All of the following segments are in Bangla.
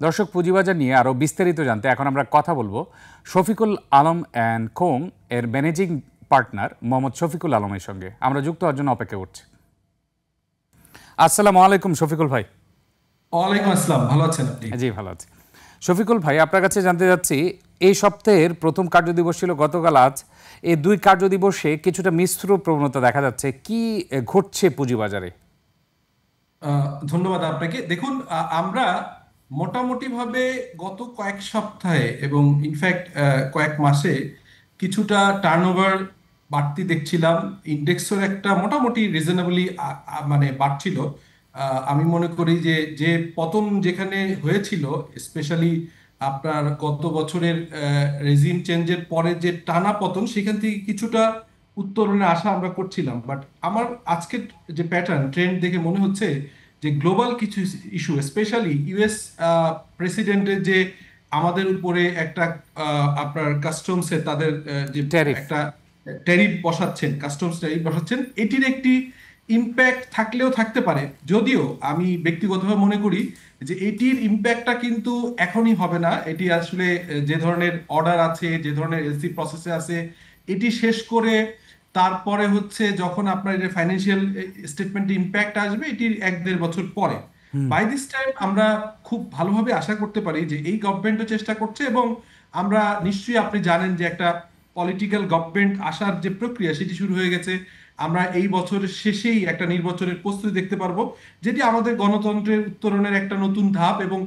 দর্শক, পুঁজিবাজার নিয়ে আরও বিস্তারিত জানতে এখন আমরা কথা বলবো শফিকুল আলম অ্যান্ড কোং এর ম্যানেজিং পার্টনার মোহাম্মদ শফিকুল আলমের সঙ্গে। আমরা যুক্ত হওয়ার জন্য অপেক্ষা করছি। আসসালামু আলাইকুম শফিকুল ভাই। ওয়ালাইকুম আসসালাম, ভালো আছেন আপনি? জি ভালো আছি। শফিকুল ভাই, আপনার কাছে জানতে যাচ্ছি, এই সপ্তাহের প্রথম কার্যদিবস ছিল গতকাল। আজ এই দুই কার্যদিবসে কিছুটা মিশ্র প্রবণতা দেখা যাচ্ছে, কি ঘটছে পুঁজিবাজারে? ধন্যবাদ আপনাকে। দেখুন, আমরা মোটামুটিভাবে গত কয়েক সপ্তাহে এবং ইনফ্যাক্ট কয়েক মাসে কিছুটা টার্নওভার বাড়তি দেখছিলাম। ইন্ডেক্সের একটা মোটামুটি রিজনেবলি মানে বাড়ছিল। আমি মনে করি যে যে পতন যেখানে হয়েছিল, স্পেশালি আপনার গত বছরের রেজিম চেঞ্জের পরে যে টানা পতন, সেখান থেকে কিছুটা উত্তরণের আশা আমরা করছিলাম। বাট আমার আজকের যে প্যাটার্ন ট্রেন্ড দেখে মনে হচ্ছে যে গ্লোবাল কিছু ইস্যু, স্পেশালি ইউএস প্রেসিডেন্টের যে আমাদের উপরে একটা আপনার কাস্টমসে তাদের যে ট্যারিফ। একটা ট্যারিফ বসাচ্ছেন, কাস্টমস ট্যারিফ বসাচ্ছেন, এটির একটি ইম্প্যাক্ট থাকলেও থাকতে পারে। যদিও আমি ব্যক্তিগতভাবে মনে করি যে এটির ইম্প্যাক্টটা কিন্তু এখনই হবে না। এটি আসলে যে ধরনের অর্ডার আছে, যে ধরনের এলসি প্রসেসে আছে, এটি শেষ করে তারপরে হচ্ছে যখন আপনার এটা ফাইন্যান্সিয়াল স্টেটমেন্টে ইম্প্যাক্ট আসবে, এটির 1-1.5 বছর পরে। বাই দিস টাইম আমরা খুব ভালোভাবে আশা করতে পারি যে এই গভর্নমেন্টও চেষ্টা করছে, এবং আমরা নিশ্চয়ই, আপনি জানেন যে একটা পলিটিক্যাল গভর্নমেন্ট আসার যে প্রক্রিয়া সেটি শুরু হয়ে গেছে। আমরা এই বছরের শেষেই একটা নির্বাচনের প্রস্তুতি দেখতে পারবো, যেটি আমাদের গণতন্ত্রের উত্তরণের একটা নতুন ধাপ, এবং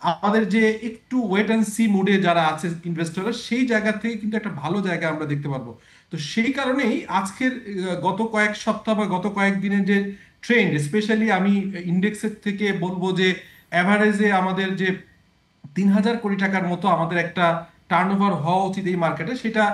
আমাদের যে একটু ওয়েট অ্যান্ড সি মুডে যারা আছে ইনভেস্টররা, সেই জায়গা থেকে কিন্তু একটা ভালো জায়গা আমরা দেখতে পারবো। তো সেই কারণেই আজকের গত কয়েক সপ্তাহ বা গত কয়েকদিনের যে ট্রেন্ড, স্পেশালি আমি ইন্ডেক্সের থেকে বলবো যে অ্যাভারেজে আমাদের যে 3,000 কোটি টাকার মতো আমাদের একটা টার্নওভার হওয়া উচিত এই মার্কেটে, সেটা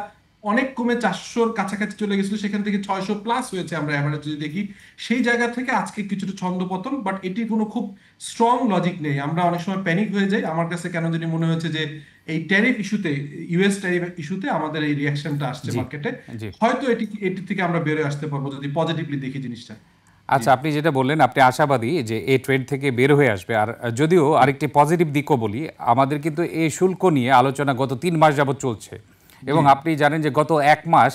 অনেক কমে 400-র কাছাকাছি চলে গেছিল। সেখান থেকে 600 প্লাস হয়েছে আমরা অ্যাভারেজ যদি দেখি। সেই জায়গা থেকে আজকে কিছুটা ছন্দপতন, বাট এটির কোনো খুব স্ট্রং লজিক নেই। আমরা অনেক সময় প্যানিক হয়ে যাই। আমার কাছে কেন জানি মনে হয়েছে যে এই ট্যারিফ ইস্যুতে, ইউএস ট্যারিফ ইস্যুতে আমাদের এই রিয়াকশনটা আসছে জি মার্কেটে। জি। হয়তো এটি থেকে আমরা বেরোয় আসতে পারবো যদি পজিটিভলি দেখি জিনিসটা। জি আচ্ছা, আপনি যেটা বললেন, আপনি আশাবাদী যে এই ট্রেড থেকে বের হয়ে আসবে। আর যদিও আরেকটি পজিটিভ দিকও বলি, আমাদের কিন্তু এই শুল্ক নিয়ে আলোচনা গত 3 মাস যাবৎ চলছে, এবং জি আপনি জানেন যে গত 1 মাস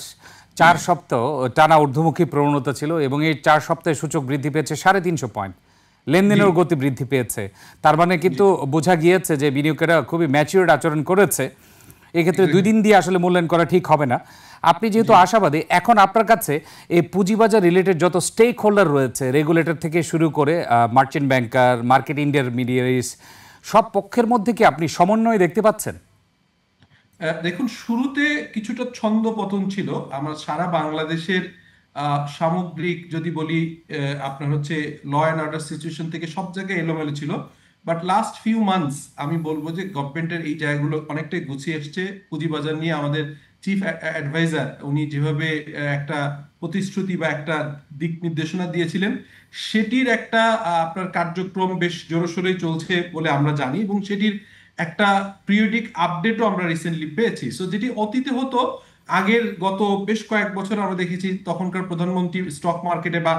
4 সপ্তাহ টানা ঊর্ধ্বমুখী প্রবণতা ছিল, এবং এই 4 সপ্তাহে সূচক বৃদ্ধি পেয়েছে 350 পয়েন্ট। জি লেনদেনের গতি বৃদ্ধি পেয়েছে। তার মানে জি কিন্তু বোঝা গিয়েছে যে বিনিয়োগকারীরা খুবই ম্যাচিউরড আচরণ করেছে। এক্ষেত্রে 2 দিন দিয়ে আসলে মূল্যায়ন করা ঠিক হবে না। আপনি যেহেতু জি আশাবাদী, এখন আপনার কাছে এই পুঁজিবাজার রিলেটেড যত স্টেক হোল্ডার রয়েছে, রেগুলেটর থেকে শুরু করে মার্চেন্ট ব্যাংকার, মার্কেট ইন্টারমিডিয়ারিজ, সব পক্ষের মধ্যে কি আপনি সমন্বয় দেখতে পাচ্ছেন? দেখুন, শুরুতে কিছুটা ছন্দ পতন ছিল আমার সারা বাংলাদেশের। সামগ্রিক যদি বলি, আপনার হচ্ছে ল অ্যান্ড অর্ডার সিচুয়েশন থেকে সব জায়গায় এলোমেলো ছিল। বাট লাস্ট ফিউ মান্থস আমি বলবো যে গভর্নমেন্টের এই জায়গাগুলো অনেকটাই গুছিয়ে এসছে। পুঁজিবাজার নিয়ে আমাদের চিফ অ্যাডভাইজার উনি যেভাবে একটা প্রতিশ্রুতি বা একটা দিক নির্দেশনা দিয়েছিলেন, সেটির একটা আপনার কার্যক্রম বেশ জোরসোরেই চলছে বলে আমরা জানি, এবং সেটির একটা পিরিয়ডিক আপডেটও আমরা রিসেন্টলি পেয়েছি। সো যেটি অতীতে হতো, আগের গত বেশ কয়েক বছর আমরা দেখেছি তখনকার প্রধানমন্ত্রী স্টক মার্কেটে বা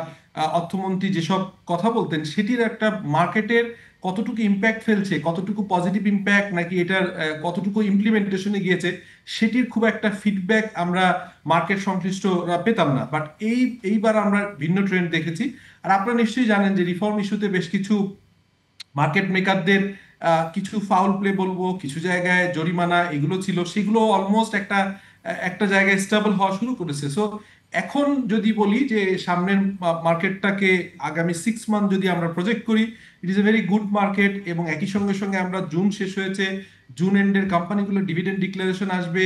অর্থমন্ত্রী যেসব কথা বলতেন, সেটির একটা মার্কেটের কতটুকু ইম্প্যাক্ট ফেলছে, কতটুকু পজিটিভ ইম্প্যাক্ট নাকি এটার কতটুকু ইমপ্লিমেন্টেশনে গিয়েছে, সেটির খুব একটা ফিডব্যাক আমরা মার্কেট সংশ্লিষ্টরা পেতাম না। বাট এইবার আমরা ভিন্ন ট্রেন্ড দেখেছি। আর আপনারা নিশ্চয়ই জানেন যে রিফর্ম ইস্যুতে বেশ কিছু মার্কেট মেকারদের কিছু ফাউল প্লে বলবো, কিছু জায়গায় জরিমানা এগুলো ছিল, সেগুলো অলমোস্ট একটা একটা জায়গায় স্টেবল হওয়া শুরু করেছে। সো এখন যদি বলি যে সামনের মার্কেটটাকে আগামী 6 মান্থ যদি আমরা প্রজেক্ট করি, it is a very good market. এবং একই সঙ্গে সঙ্গে আমরা জুন শেষ হয়েছে, জুন এন্ডের কোম্পানিগুলো ডিভিডেন্ড ডিক্লারেশন আসবে।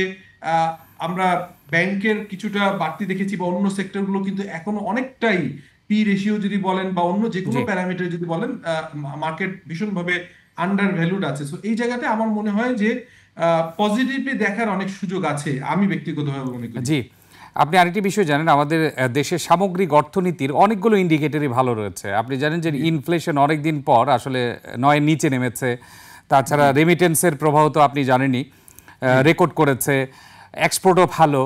আমরা ব্যাংকের কিছুটা বাড়তি দেখেছি, বা অন্য সেক্টরগুলো কিন্তু এখনো অনেকটাই পি রেশিও যদি বলেন বা অন্য যে কোনো জি। প্যারামিটার যদি বলেন, মার্কেট ভীষণভাবে আন্ডার ভ্যালুড আছে। সো এই জায়গাতে আমার মনে হয় যে পজিটিভলি দেখার অনেক সুযোগ আছে, আমি ব্যক্তিগতভাবে মনে করি। জি। আপনি আরেকটি বিষয় জানেন, আমাদের দেশের সামগ্রিক অর্থনীতির অনেকগুলো ইন্ডিকেটরই ভালো রয়েছে। আপনি জানেন যে জি ইনফ্লেশন অনেক দিন পর আসলে 9-এর নিচে নেমেছে। তাছাড়া জি রেমিটেন্সের প্রবাহ তো আপনি জানেনই, জি রেকর্ড করেছে। এক্সপোর্টও ভালো।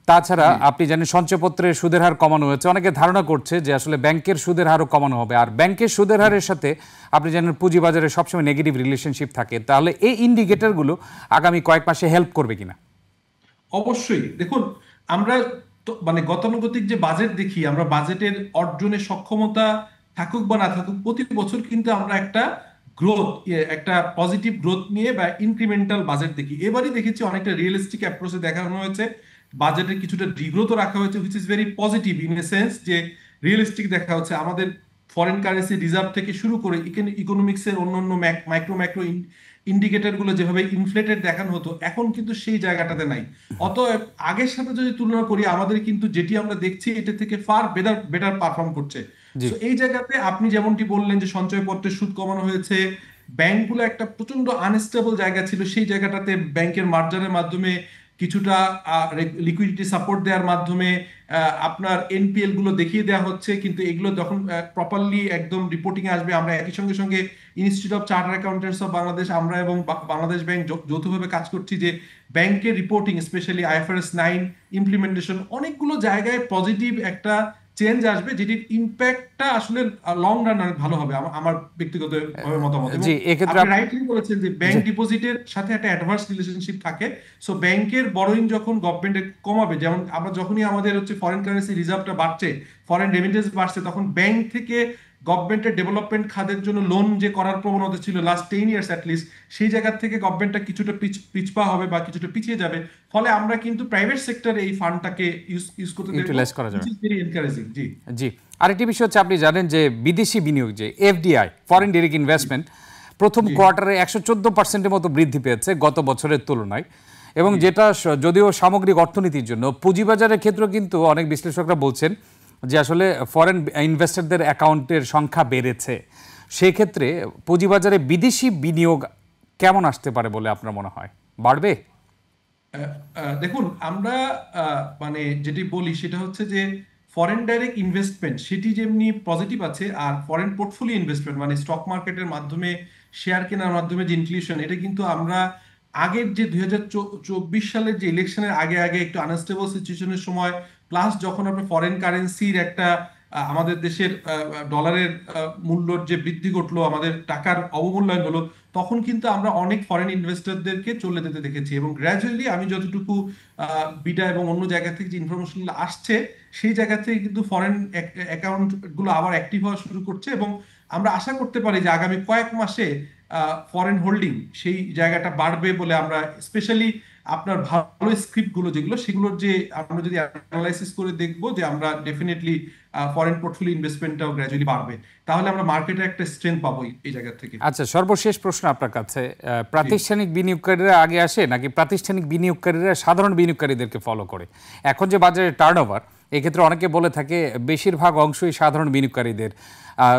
তাছাড়া আপনি জানেন সঞ্চয়পত্রের সুদের হার কমানো হয়েছে, অনেকে ধারণা করছে যে আসলে ব্যাংকের সুদের হারও কমানো হবে, আর ব্যাংকের সুদের হারের সাথে আপনি জানেন পুঁজিবাজারে সবসময় নেগেটিভ রিলেশনশিপ থাকে। তাহলে এই ইন্ডিকেটরগুলো আগামী কয়েক মাসে হেল্প করবে কিনা? অবশ্যই। দেখুন, আমরা মানে গতানুগতিক যে বাজেট দেখি, আমরা বাজেটের অর্জনের সক্ষমতা থাকুক বা না থাকুক, প্রতি বছর কিন্তু আমরা একটা গ্রোথ, একটা পজিটিভ গ্রোথ নিয়ে বা ইনক্রিমেন্টাল বাজেট দেখি। এবারই দেখেছি অনেকটা রিয়েলিস্টিক অ্যাপ্রোচে দেখানো হয়েছে, বাজেটের কিছুটা ডিগ্রোথও রাখা হয়েছে, which is very positive in a sense যে রিয়েলিস্টিক দেখা হচ্ছে। আমাদের ফরেন কারেন্সি রিজার্ভ থেকে শুরু করে ইকোনমিক্সের অন্যান্য ম্যাক্রো ম্যাক্রো ইন্ডিকেটর গুলো যেভাবে ইনফ্লেটেড দেখানো হতো, এখন কিন্তু সেই জায়গাটাতে নাই। অতএব আগের সাথে যদি তুলনা করি, আমাদের কিন্তু যেটি আমরা দেখছি এটা থেকে ফার বেটার বেটার পারফর্ম করছে। তো এই জায়গাতে আপনি যেমনটি বললেন যে সঞ্চয়পত্রের সুদ কমানো হয়েছে, ব্যাংকগুলো একটা প্রচন্ড আনস্টেবল জায়গা ছিল, সেই জায়গাটাতে ব্যাংকের মার্জারের মাধ্যমে কিছুটা লিকুইডিটি সাপোর্ট দেওয়ার মাধ্যমে আপনার এনপিএল গুলো দেখিয়ে দেওয়া হচ্ছে। কিন্তু এগুলো যখন প্রপারলি একদম রিপোর্টিং এ আসবে, আমরা একই সঙ্গে সঙ্গে institute of chartered accountants of Bangladesh, আমরা এবং বাংলাদেশ ব্যাংক যৌথভাবে কাজ করছি যে ব্যাংকের রিপোর্টিং, স্পেশালি IFRS 9 ইমপ্লিমেন্টেশন, অনেকগুলো জায়গায় পজিটিভ একটা চেঞ্জ আসবে, যেটির ইম্প্যাক্টটা আসলে লং রান অনেক ভালো হবে আমার ব্যক্তিগত মতামত। জি, এক্ষেত্রে আপনি রাইটলি বলেছেন যে ব্যাংক ডিপোজিটের সাথে একটা অ্যাডভার্স রিলেশনশিপ থাকে। সো ব্যাংকের বরোইং যখন গভর্নমেন্ট কমাবে, যেমন আমরা যখনই আমাদের হচ্ছে ফরেন কারেন্সি রিজার্ভটা বাড়ছে, ফরেন রেমিটেন্স বাড়ছে, তখন ব্যাংক থেকে গভর্নমেন্টের ডেভেলপমেন্ট খাতের জন্য লোন যে করার প্রবণতা ছিল লাস্ট 10 ইয়ার্স অ্যাটলিস্ট, সেই জায়গা থেকে গভর্নমেন্টটা কিছুটা পিছপা হবে বা কিছুটা পিছিয়ে যাবে। ফলে আমরা কিন্তু প্রাইভেট সেক্টরে এই ফান্ডটাকে ইউজ করতে ইউটিলাইজ করা যাবে। Very encouraging. জি জি, আরেকটি বিষয় হচ্ছে আপনি জানেন যে বিদেশি বিনিয়োগ, যে FDI, ফরেন ডিরেক্ট ইনভেস্টমেন্ট, প্রথম কোয়ার্টারে 114% মতো বৃদ্ধি পেয়েছে গত বছরের তুলনায়, এবং যেটা যদিও সামগ্রিক অর্থনীতির জন্য, পুঁজিবাজারের ক্ষেত্রে কিন্তু অনেক বিশ্লেষকরা বলছেন যে আসলে ফরেন ইনভেস্টরদের অ্যাকাউন্টের সংখ্যা বেড়েছে। সেক্ষেত্রে পুঁজিবাজারে বিদেশি বিনিয়োগ কেমন আসতে পারে বলে আপনার মনে হয়? বাড়বে? দেখুন, আমরা মানে যেটি বলি সেটা হচ্ছে যে ফরেন ডাইরেক্ট ইনভেস্টমেন্ট সেটি যেমনি পজিটিভ আছে, আর ফরেন পোর্টফোলিও ইনভেস্টমেন্ট মানে স্টক মার্কেটের মাধ্যমে শেয়ার কেনার মাধ্যমে যে ইনক্লুশন, এটা কিন্তু আমরা আগের যে 2024 সালের যে ইলেকশনের আগে আগে একটু আনস্টেবল সিচুয়েশনের সময়, প্লাস যখন আপনার ফরেন কারেন্সির একটা আমাদের দেশের ডলারের মূল্যর যে বৃদ্ধি ঘটলো, আমাদের টাকার অবমূল্যায়ন হলো, তখন কিন্তু আমরা অনেক ফরেন ইনভেস্টরদেরকে চলে যেতে দেখেছি। এবং গ্র্যাজুয়ালি আমি যতটুকু বিটা এবং অন্য জায়গা থেকে যে ইনফরমেশন আসছে, সেই জায়গা থেকে কিন্তু ফরেন অ্যাকাউন্ট গুলো আবার অ্যাক্টিভ হওয়া শুরু করছে। এবং আমরা আশা করতে পারি যে আগামী কয়েক মাসে ফরেন হোল্ডিং সেই জায়গাটা বাড়বে বলে আমরা, স্পেশালি আপনার ভালো স্ক্রিপ্ট গুলো যেগুলো, সেগুলোর যে আমরা যদি অ্যানালাইসিস করে দেখবো যে আমরা ডেফিনেটলি ফরেন পোর্টফোলিও ইনভেস্টমেন্টটাও গ্র্যাজুয়ালি বাড়বে, তাহলে আমরা মার্কেটে একটা স্ট্রেংথ পাবো এই জায়গা থেকে। আচ্ছা, সর্বশেষ প্রশ্ন আপনার কাছে, প্রাতিষ্ঠানিক বিনিয়োগকারীরা আগে আসে নাকি প্রাতিষ্ঠানিক বিনিয়োগকারীরা সাধারণ বিনিয়োগকারীদেরকে ফলো করে? এখন যে বাজারে টার্নওভার, এক্ষেত্রে অনেকে বলে থাকে বেশিরভাগ অংশই সাধারণ বিনিয়োগকারীদের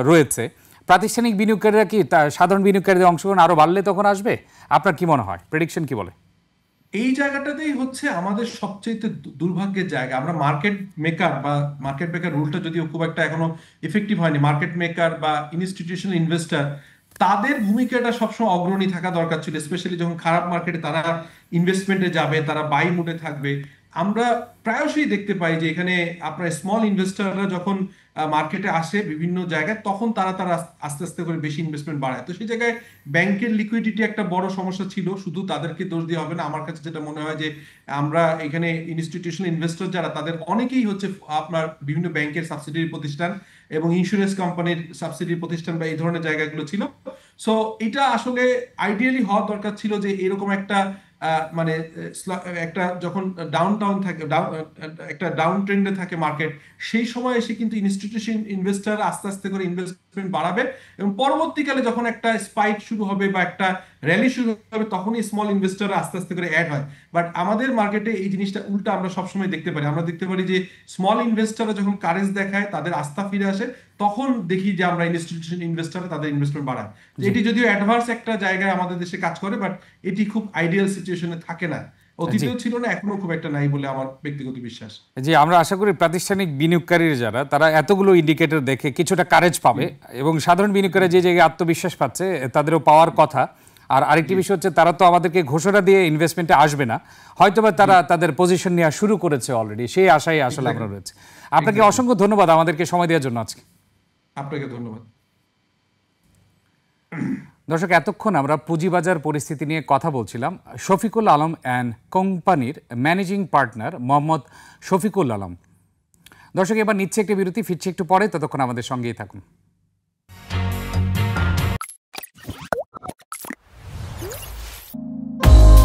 রয়েছে। প্রাতিষ্ঠানিক বিনিয়োগকারীরা কি সাধারণ বিনিয়োগকারীদের অংশগ্রহণ আরো বাড়লে তখন আসবে? আপনার কি মনে হয়, প্রেডিকশন কি বলে? এই জায়গাটাতেই হচ্ছে আমাদের সবচেয়ে দুর্ভাগ্যের জায়গা। আমরা মার্কেট মেকার বা মার্কেট মেকার রুলটা যদিও খুব একটা এখনো ইফেক্টিভ হয়নি, মার্কেট মেকার বা ইনস্টিটিউশনাল ইনভেস্টর, তাদের ভূমিকাটা সবসময় অগ্রণী থাকা দরকার ছিল। স্পেশালি যখন খারাপ মার্কেটে তারা ইনভেস্টমেন্টে যাবে, তারা বাই মুডে থাকবে। আমরা প্রায়শই দেখতে পাই যে এখানে আপনার স্মল ইনভেস্টররা যখন মার্কেটে আসে বিভিন্ন জায়গায়, তখন তারা আস্তে আস্তে করে বেশি ইনভেস্টমেন্ট বাড়ায়। তো সেই জায়গায় ব্যাংকের লিকুইডিটি একটা বড় সমস্যা ছিল। শুধু তাদেরকে দোষ দিয়ে হবে না, আমার কাছে যেটা মনে হয় যে আমরা এখানে ইনস্টিটিউশনাল ইনভেস্টর যারা, তাদের অনেকেই হচ্ছে আপনার বিভিন্ন ব্যাংকের সাবসিডিয়ারি প্রতিষ্ঠান এবং ইন্স্যুরেন্স কোম্পানির সাবসিডিয়ারি প্রতিষ্ঠান বা এই ধরনের জায়গাগুলো ছিল। সো এটা আসলে আইডিয়ালি হওয়া দরকার ছিল যে এরকম একটা মানে একটা যখন ডাউন থাকে, একটা ডাউন ট্রেন্ডে থাকে মার্কেট, সেই সময় এসে কিন্তু ইনস্টিটিউশন ইনভেস্টর আস্তে আস্তে করে ইনভেস্টমেন্ট বাড়াবে, এবং পরবর্তীকালে যখন একটা স্পাইক শুরু হবে বা একটা র্যালি শুরু হবে, তখনই স্মল ইনভেস্টর আস্তে আস্তে করে অ্যাড হয়। বাট আমাদের মার্কেটে এই জিনিসটা উল্টা আমরা সবসময় দেখতে পারি। আমরা দেখতে পারি যে স্মল ইনভেস্টররা যখন কারেজ দেখায়, তাদের আস্থা ফিরে আসে, তখন দেখি যে আমরা ইনস্টিটিউশন ইনভেস্টর তাদের ইনভেস্টমেন্ট বাড়ায়। এটি যদিও অ্যাডভান্স একটা জায়গায় আমাদের দেশে কাজ করে, বাট এটি খুব আইডিয়াল সিচুয়েশনে থাকে না, অতীতেও ছিল না, এখনো খুব একটা নাই বলে আমার ব্যক্তিগত বিশ্বাস। জি, আমরা আশা করি প্রাতিষ্ঠানিক বিনিয়োগকারীরা যারা, তারা এতগুলো ইন্ডিকেটর দেখে কিছুটা কারেজ পাবে, এবং সাধারণ বিনিয়োগকারী যে জায়গায় আত্মবিশ্বাস পাচ্ছে, তাদেরও পাওয়ার কথা। আর আরেকটি বিষয় হচ্ছে তারা তো আমাদেরকে ঘোষণা দিয়ে ইনভেস্টমেন্টে আসবে না, হয়তোবা তারা তাদের পজিশন নেওয়া শুরু করেছে অলরেডি, সেই আশায় আসলে আমরা রয়েছে। আপনাকে অসংখ্য ধন্যবাদ আমাদেরকে সময় দেওয়ার জন্য আজকে। আপনাকে ধন্যবাদ। দর্শক, এতক্ষণ আমরা পুঁজিবাজার পরিস্থিতি নিয়ে কথা বলছিলাম শফিকুল আলম অ্যান্ড কোম্পানির ম্যানেজিং পার্টনার মোহাম্মদ শফিকুল আলম। দর্শক, এবার নিচ্ছে একটি বিরতি, ফিরছে একটু পরে, ততক্ষণ আমাদের সঙ্গেই থাকুন।